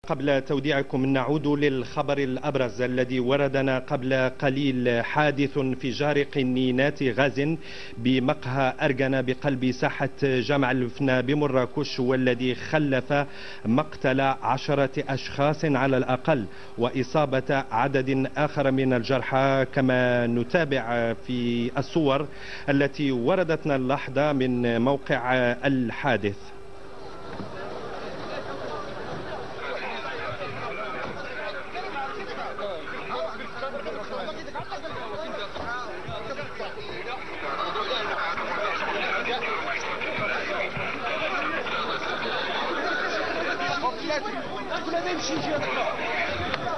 قبل توديعكم نعود للخبر الأبرز الذي وردنا قبل قليل. حادث انفجار قنينات غاز بمقهى أرجنة بقلب ساحة جامع الفنا بمراكش، والذي خلف مقتل 10 أشخاص على الأقل وإصابة عدد آخر من الجرحى، كما نتابع في الصور التي وردتنا اللحظة من موقع الحادث. Vous l'avez le